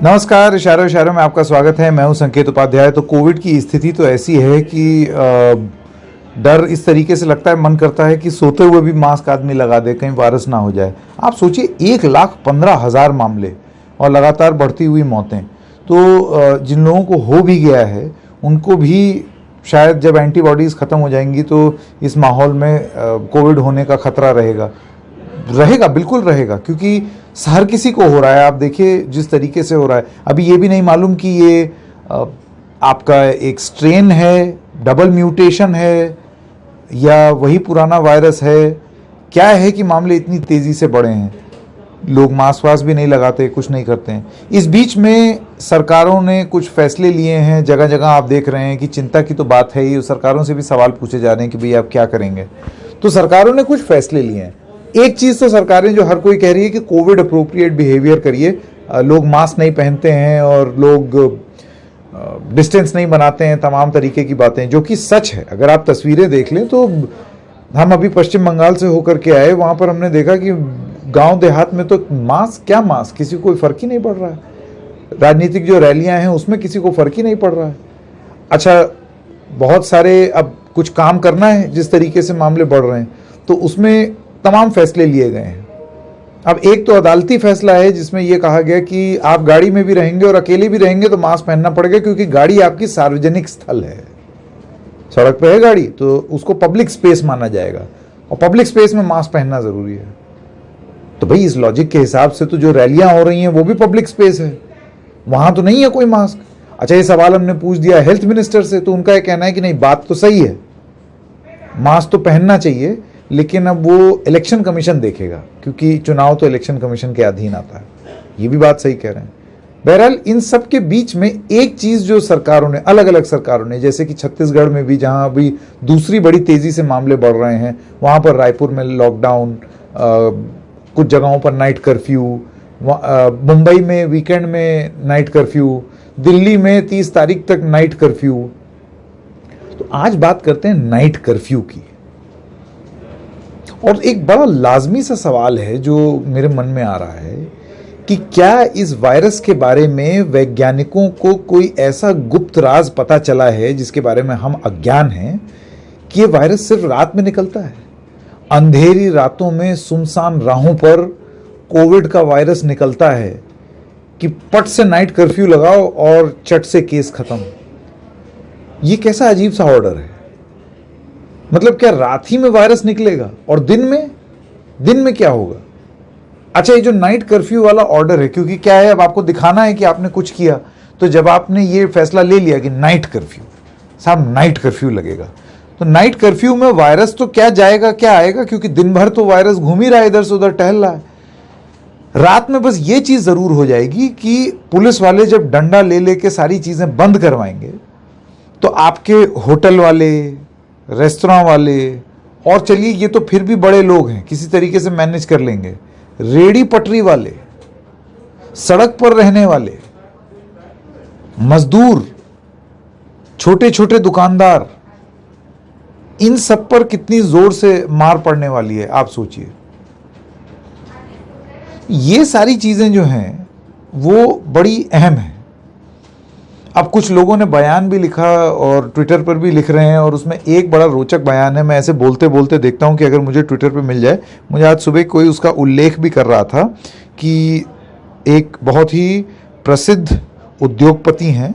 नमस्कार, इशारों इशारों में आपका स्वागत है। मैं हूं संकेत उपाध्याय। तो कोविड की स्थिति तो ऐसी है कि डर इस तरीके से लगता है, मन करता है कि सोते हुए भी मास्क आदमी लगा दे, कहीं वायरस ना हो जाए। आप सोचिए 1,15,000 मामले और लगातार बढ़ती हुई मौतें। तो जिन लोगों को हो भी गया है उनको भी शायद जब एंटीबॉडीज़ ख़त्म हो जाएंगी तो इस माहौल में कोविड होने का खतरा रहेगा, बिल्कुल रहेगा, क्योंकि हर किसी को हो रहा है। आप देखिए जिस तरीके से हो रहा है। अभी ये भी नहीं मालूम कि ये आपका एक स्ट्रेन है, डबल म्यूटेशन है, या वही पुराना वायरस है। क्या है कि मामले इतनी तेज़ी से बढ़े हैं, लोग मास्क वास्क भी नहीं लगाते, कुछ नहीं करते हैं। इस बीच में सरकारों ने कुछ फैसले लिए हैं। जगह जगह आप देख रहे हैं कि चिंता की तो बात है ही, सरकारों से भी सवाल पूछे जा रहे हैं कि भाई आप क्या करेंगे। तो सरकारों ने कुछ फैसले लिए हैं। एक चीज़ तो सरकारें जो हर कोई कह रही है कि कोविड अप्रोप्रिएट बिहेवियर करिए। लोग मास्क नहीं पहनते हैं और लोग डिस्टेंस नहीं बनाते हैं, तमाम तरीके की बातें, जो कि सच है। अगर आप तस्वीरें देख लें तो हम अभी पश्चिम बंगाल से होकर के आए, वहाँ पर हमने देखा कि गांव देहात में तो मास्क किसी को कोई फ़र्क ही नहीं पड़ रहा है। राजनीतिक जो रैलियाँ हैं उसमें किसी को फ़र्क ही नहीं पड़ रहा है। अच्छा, बहुत सारे अब कुछ काम करना है, जिस तरीके से मामले बढ़ रहे हैं तो उसमें तमाम फैसले लिए गए हैं। अब एक तो अदालती फैसला है जिसमें यह कहा गया कि आप गाड़ी में भी रहेंगे और अकेले भी रहेंगे तो मास्क पहनना पड़ेगा, क्योंकि गाड़ी आपकी सार्वजनिक स्थल है। सड़क पे है गाड़ी तो उसको पब्लिक स्पेस माना जाएगा और पब्लिक स्पेस में मास्क पहनना जरूरी है। तो भाई इस लॉजिक के हिसाब से तो जो रैलियां हो रही हैं वो भी पब्लिक स्पेस है, वहां तो नहीं है कोई मास्क। अच्छा, ये सवाल हमने पूछ दिया हेल्थ मिनिस्टर से, तो उनका यह कहना है कि नहीं, बात तो सही है, मास्क तो पहनना चाहिए, लेकिन अब वो इलेक्शन कमीशन देखेगा, क्योंकि चुनाव तो इलेक्शन कमीशन के अधीन आता है। ये भी बात सही कह रहे हैं। बहरहाल इन सब के बीच में एक चीज जो सरकारों ने, अलग अलग सरकारों ने, जैसे कि छत्तीसगढ़ में भी जहां अभी दूसरी बड़ी तेजी से मामले बढ़ रहे हैं, वहां पर रायपुर में लॉकडाउन, कुछ जगहों पर नाइट कर्फ्यू, मुंबई में वीकेंड में नाइट कर्फ्यू, दिल्ली में 30 तारीख तक नाइट कर्फ्यू। तो आज बात करते हैं नाइट कर्फ्यू की। और एक बड़ा लाजमी सा सवाल है जो मेरे मन में आ रहा है कि क्या इस वायरस के बारे में वैज्ञानिकों को कोई ऐसा गुप्त राज पता चला है जिसके बारे में हम अज्ञान हैं, कि ये वायरस सिर्फ रात में निकलता है। अंधेरी रातों में सुनसान राहों पर कोविड का वायरस निकलता है कि पट से नाइट कर्फ्यू लगाओ और चट से केस खत्म। ये कैसा अजीब सा ऑर्डर है। मतलब क्या रात ही में वायरस निकलेगा और दिन में क्या होगा? अच्छा, ये जो नाइट कर्फ्यू वाला ऑर्डर है, क्योंकि क्या है, अब आपको दिखाना है कि आपने कुछ किया, तो जब आपने ये फैसला ले लिया कि नाइट कर्फ्यू, साहब नाइट कर्फ्यू लगेगा, तो नाइट कर्फ्यू में वायरस तो क्या जाएगा क्या आएगा, क्योंकि दिन भर तो वायरस घूम ही रहा है, इधर से उधर टहल रहा है। रात में बस ये चीज जरूर हो जाएगी कि पुलिस वाले जब डंडा ले लेके सारी चीजें बंद करवाएंगे तो आपके होटल वाले, रेस्तरां वाले, और चलिए ये तो फिर भी बड़े लोग हैं, किसी तरीके से मैनेज कर लेंगे, रेडी पटरी वाले, सड़क पर रहने वाले, मजदूर, छोटे छोटे दुकानदार, इन सब पर कितनी जोर से मार पड़ने वाली है, आप सोचिए। ये सारी चीजें जो हैं वो बड़ी अहम हैं। अब कुछ लोगों ने बयान भी लिखा और ट्विटर पर भी लिख रहे हैं, और उसमें एक बड़ा रोचक बयान है। मैं ऐसे बोलते बोलते देखता हूं कि अगर मुझे ट्विटर पर मिल जाए। मुझे आज सुबह कोई उसका उल्लेख भी कर रहा था कि एक बहुत ही प्रसिद्ध उद्योगपति हैं,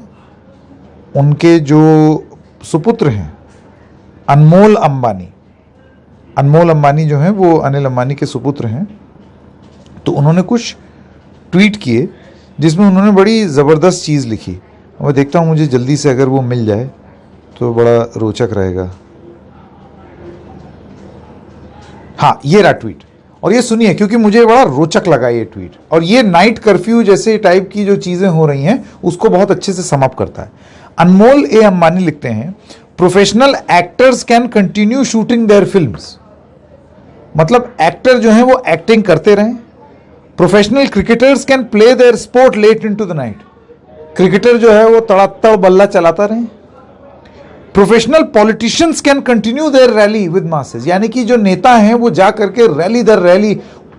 उनके जो सुपुत्र हैं अनमोल अंबानी जो हैं वो अनिल अंबानी के सुपुत्र हैं। तो उन्होंने कुछ ट्वीट किए जिसमें उन्होंने बड़ी ज़बरदस्त चीज़ लिखी। मैं देखता हूँ, मुझे जल्दी से अगर वो मिल जाए तो बड़ा रोचक रहेगा। हाँ, ये रहा ट्वीट, और ये सुनिए क्योंकि मुझे बड़ा रोचक लगा ये ट्वीट, और ये नाइट कर्फ्यू जैसे टाइप की जो चीज़ें हो रही हैं उसको बहुत अच्छे से सम अप करता है। अनमोल ए अंबानी लिखते हैं, professional actors can continue shooting their films. मतलब एक्टर जो हैं वो एक्टिंग करते रहें। Professional cricketers can play their sport late into the night. Cricketer जो है वो तड़ातड़ बल्ला चलाता रहे। Professional politicians can continue their rally with masses, यानी कि जो नेता हैं वो जा करके रैली दर रैली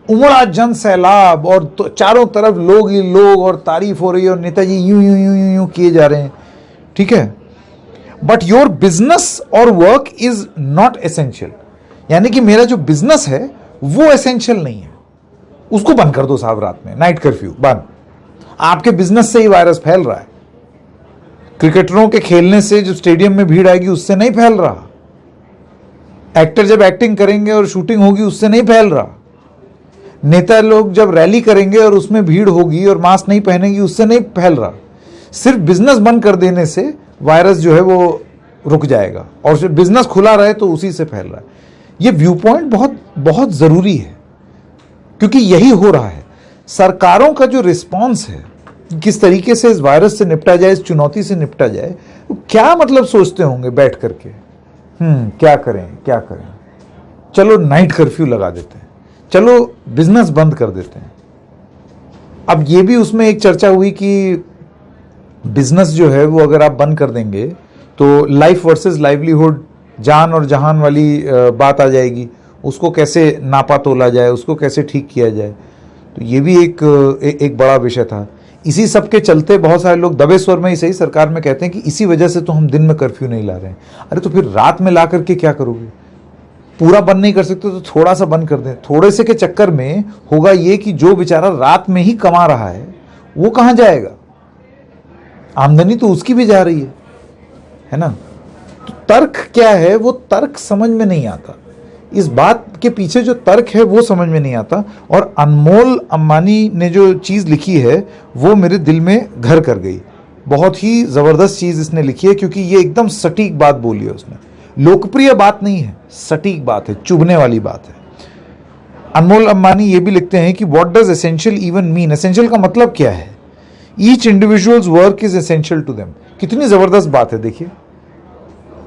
उमड़ा जन सैलाब और तो चारों तरफ लोग ही लोग और तारीफ हो रही है और नेताजी यूं यूं यूं यूं यूं किए जा रहे हैं, ठीक है। बट योर बिजनेस और वर्क इज नॉट एसेंशियल, यानी कि मेरा जो बिजनेस है वो एसेंशियल नहीं है, उसको बंद कर दो साहब, रात में नाइट कर्फ्यू बंद। आपके बिजनेस से ही वायरस फैल रहा है। क्रिकेटरों के खेलने से जो स्टेडियम में भीड़ आएगी उससे नहीं फैल रहा, एक्टर जब एक्टिंग करेंगे और शूटिंग होगी उससे नहीं फैल रहा, नेता लोग जब रैली करेंगे और उसमें भीड़ होगी और मास्क नहीं पहनेगी उससे नहीं फैल रहा। सिर्फ बिजनेस बंद कर देने से वायरस जो है वो रुक जाएगा और फिर बिजनेस खुला रहे तो उसी से फैल रहा है। ये व्यू पॉइंट बहुत बहुत जरूरी है, क्योंकि यही हो रहा है। सरकारों का जो रिस्पॉन्स है, किस तरीके से इस वायरस से निपटा जाए, इस चुनौती से निपटा जाए, तो क्या मतलब सोचते होंगे बैठ करके, क्या करें क्या करें, चलो नाइट कर्फ्यू लगा देते हैं, चलो बिजनेस बंद कर देते हैं। अब ये भी उसमें एक चर्चा हुई कि बिजनेस जो है वो अगर आप बंद कर देंगे तो लाइफ वर्सेस लाइवलीहुड, जान और जहान वाली बात आ जाएगी, उसको कैसे नापा तोला जाए, उसको कैसे ठीक किया जाए। तो ये भी एक बड़ा विषय था। इसी सब के चलते बहुत सारे लोग दबे स्वर में ही सही सरकार में कहते हैं कि इसी वजह से तो हम दिन में कर्फ्यू नहीं ला रहे हैं। अरे तो फिर रात में ला करके क्या करोगे? पूरा बंद नहीं कर सकते तो थोड़ा सा बंद कर दें। थोड़े से के चक्कर में होगा ये कि जो बेचारा रात में ही कमा रहा है वो कहां जाएगा? आमदनी तो उसकी भी जा रही है ना। तो तर्क क्या है, वो तर्क समझ में नहीं आता। इस बात के पीछे जो तर्क है वो समझ में नहीं आता। और अनमोल अंबानी ने जो चीज़ लिखी है वो मेरे दिल में घर कर गई। बहुत ही ज़बरदस्त चीज़ इसने लिखी है, क्योंकि ये एकदम सटीक बात बोली है उसने। लोकप्रिय बात नहीं है, सटीक बात है, चुभने वाली बात है। अनमोल अंबानी ये भी लिखते हैं कि what does essential even mean? Essential का मतलब क्या है? Each individual's work is essential to them. कितनी ज़बरदस्त बात है, देखिए।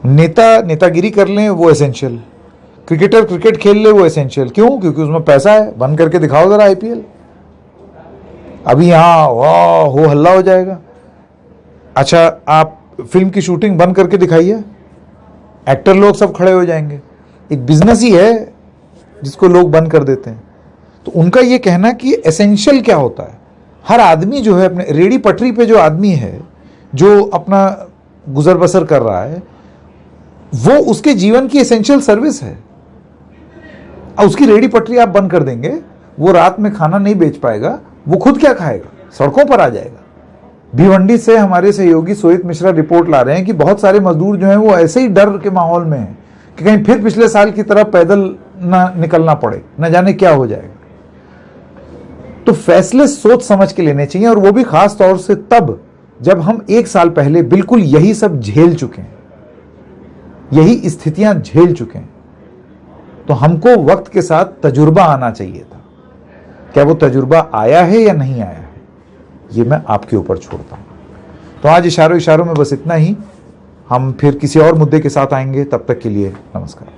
नेतागिरी कर लें वो एसेंशियल, क्रिकेटर क्रिकेट खेल ले वो एसेंशियल। क्यों? क्योंकि उसमें पैसा है। बंद करके दिखाओ जरा आईपीएल, अभी यहाँ वाह हो हल्ला हो जाएगा। अच्छा, आप फिल्म की शूटिंग बंद करके दिखाइए, एक्टर लोग सब खड़े हो जाएंगे। एक बिजनेस ही है जिसको लोग बंद कर देते हैं। तो उनका ये कहना कि एसेंशियल क्या होता है, हर आदमी जो है अपने रेडी पटरी पे जो आदमी है, जो अपना गुजर बसर कर रहा है, वो उसके जीवन की एसेंशियल सर्विस है। अब उसकी रेडी पटरी आप बंद कर देंगे, वो रात में खाना नहीं बेच पाएगा, वो खुद क्या खाएगा? सड़कों पर आ जाएगा। भिवंडी से हमारे सहयोगी सोहित मिश्रा रिपोर्ट ला रहे हैं कि बहुत सारे मजदूर जो हैं वो ऐसे ही डर के माहौल में हैं कि कहीं फिर पिछले साल की तरह पैदल ना निकलना पड़े, न जाने क्या हो जाएगा। तो फैसले सोच समझ के लेने चाहिए, और वो भी खास तौर से तब जब हम 1 साल पहले बिल्कुल यही सब झेल चुके हैं, यही स्थितियां झेल चुके हैं। तो हमको वक्त के साथ तजुर्बा आना चाहिए था। क्या वो तजुर्बा आया है या नहीं आया है, ये मैं आपके ऊपर छोड़ता हूं। तो आज इशारों इशारों में बस इतना ही। हम फिर किसी और मुद्दे के साथ आएंगे, तब तक के लिए नमस्कार।